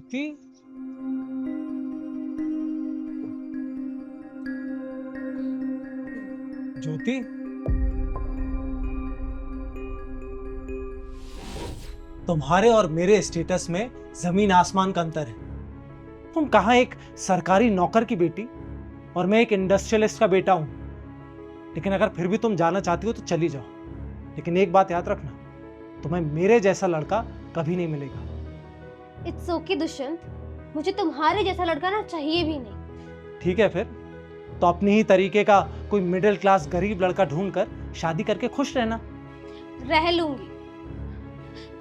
ज्योति। ज्योति, तुम्हारे और मेरे स्टेटस में जमीन आसमान का अंतर है। तुम कहाँ एक सरकारी नौकर की बेटी और मैं एक इंडस्ट्रियलिस्ट का बेटा हूं। लेकिन अगर फिर भी तुम जाना चाहती हो तो चली जाओ, लेकिन एक बात याद रखना, तुम्हें मेरे जैसा लड़का कभी नहीं मिलेगा। इट्स ओके दुष्यंत, मुझे तुम्हारे जैसा लड़का ना चाहिए भी नहीं। ठीक है, फिर तो अपने ही तरीके का कोई मिडिल क्लास गरीब लड़का ढूंढकर शादी करके खुश रहना। रह लूंगी।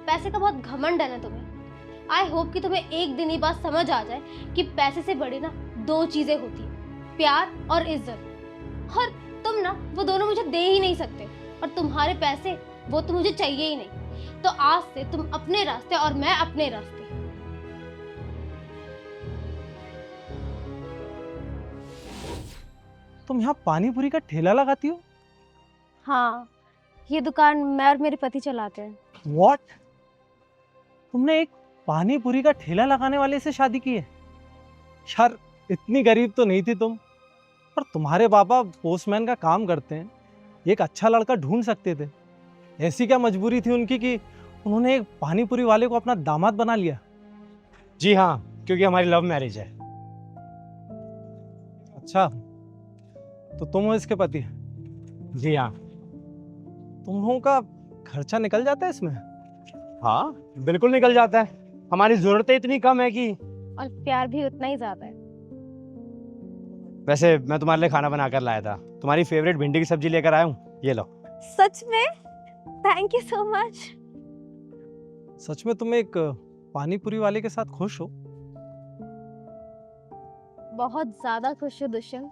पैसे का बहुत घमंड है ना तुम्हें। आई होप कि तुम्हें एक दिन ही बात समझ आ जाए कि पैसे से बड़ी ना दो चीजें होती है, प्यार और इज्जत। और तुम ना वो दोनों मुझे दे ही नहीं सकते, और तुम्हारे पैसे वो तो मुझे चाहिए ही नहीं। तो आज से तुम अपने रास्ते और मैं अपने रास्ते। तुम यहाँ पानी पूरी का ठेला लगाती हो? हाँ, ये दुकान मैं और मेरे पति चलाते हैं। What? तुमने एक पानी पूरी का ठेला लगाने वाले से शादी की है? यार, इतनी गरीब तो नहीं थी तुम। पर तुम्हारे पापा पोस्टमैन का काम करते हैं, एक अच्छा लड़का ढूंढ सकते थे। ऐसी क्या मजबूरी थी उनकी कि उन्होंने एक पानी पूरी वाले को अपना दामाद बना लिया? जी हाँ, क्योंकि हमारी लव मैरिज है। अच्छा, तो तुम हो इसके पति? जी हाँ। तुम लोगों का खर्चा निकल जाता है इसमें? हाँ, बिल्कुल निकल जाता है। हमारी जरूरतें इतनी कम है कि और प्यार भी उतना ही ज्यादा है। वैसे मैं तुम्हारे लिए खाना बना कर लाया था। तुम्हारी फेवरेट भिंडी की सब्जी लेकर आया हूँ, ये लो। सच में? Thank you so much. सच में तुम एक पानी पूरी वाले के साथ खुश हो? बहुत ज्यादा खुश हूँ दुष्यंत।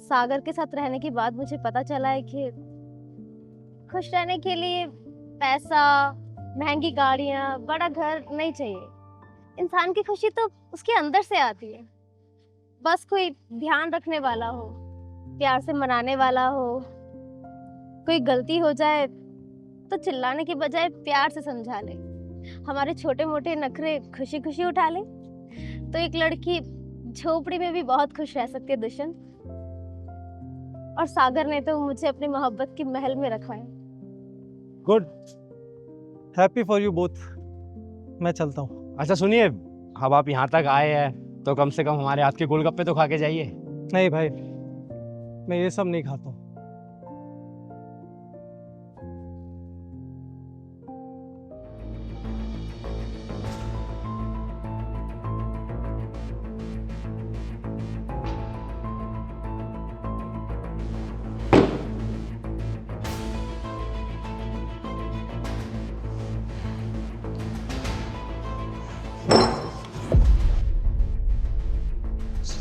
सागर के साथ रहने के बाद मुझे पता चला है कि खुश रहने के लिए पैसा, महंगी गाड़ियाँ, बड़ा घर नहीं चाहिए। इंसान की खुशी तो उसके अंदर से आती है। बस कोई ध्यान रखने वाला हो, प्यार से मनाने वाला हो। कोई गलती हो जाए तो चिल्लाने के बजाय प्यार से समझा ले, हमारे छोटे मोटे नखरे खुशी खुशी उठा ले, तो एक लड़की झोपड़ी में भी बहुत खुश रह सकती है दुष्यंत। और सागर ने तो मुझे अपनी मोहब्बत की महल में रखा है। Good, happy for you both. मैं चलता हूँ। अच्छा सुनिए, अब आप यहाँ तक आए हैं तो कम से कम हमारे हाथ के गोलगप्पे तो खा के जाइए। नहीं भाई, मैं ये सब नहीं खाता हूँ।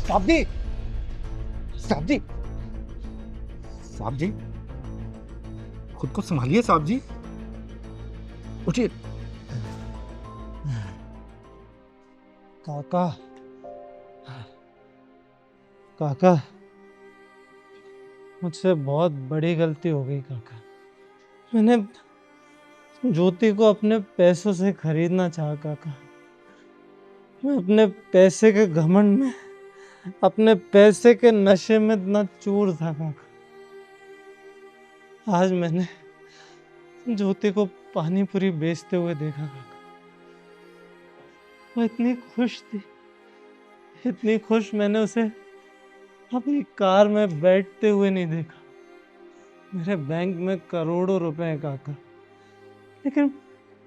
साहब जी, साहब जी, साहब जी, खुद को संभालिए साहब जी, उठिए। काका, काका, मुझसे बहुत बड़ी गलती हो गई काका। मैंने ज्योति को अपने पैसों से खरीदना चाहा काका। मैं अपने पैसे के घमंड में, अपने पैसे के नशे में इतना चूर था काका। आज मैंने ज्योति को पानी पूरी बेचते हुए देखा काका। वो इतनी खुश थी, इतनी खुश मैंने उसे अपनी कार में बैठते हुए नहीं देखा। मेरे बैंक में करोड़ों रुपए हैं काका, लेकिन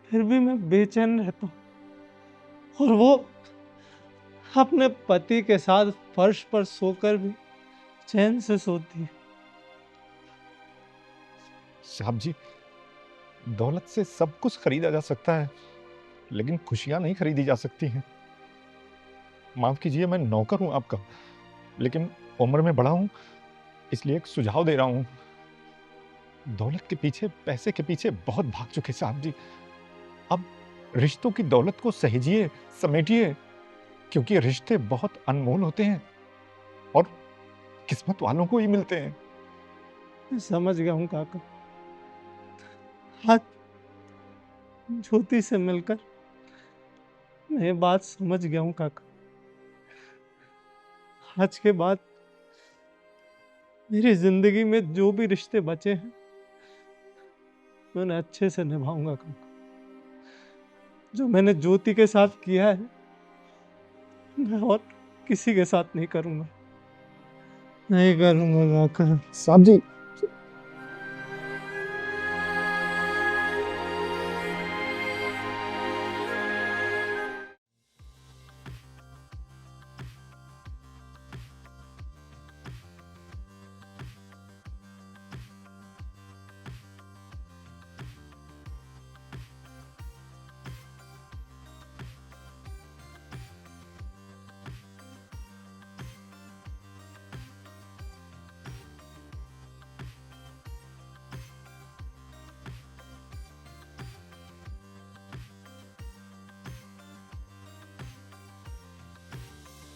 फिर भी मैं बेचैन रहता हूँ। और वो अपने पति के साथ फर्श पर सोकर भी चैन से सोती है। साहब जी, दौलत से सब कुछ खरीदा जा सकता है, लेकिन खुशियां नहीं खरीदी जा सकती हैं। माफ कीजिए, मैं नौकर हूं आपका, लेकिन उम्र में बड़ा हूं, इसलिए एक सुझाव दे रहा हूं। दौलत के पीछे, पैसे के पीछे बहुत भाग चुके साहब जी। अब रिश्तों की दौलत को सहेजिए, समेटिए, क्योंकि रिश्ते बहुत अनमोल होते हैं और किस्मत वालों को ही मिलते हैं। मैं समझ गया हूँ काका। आज ज्योति से मिलकर मैं ये बात समझ गया हूँ काका। आज के बाद मेरी जिंदगी में जो भी रिश्ते बचे हैं मैं उन्हें अच्छे से निभाऊंगा काका। जो मैंने ज्योति के साथ किया है मैं और किसी के साथ नहीं करूंगा, नहीं करूंगा काका। साहब जी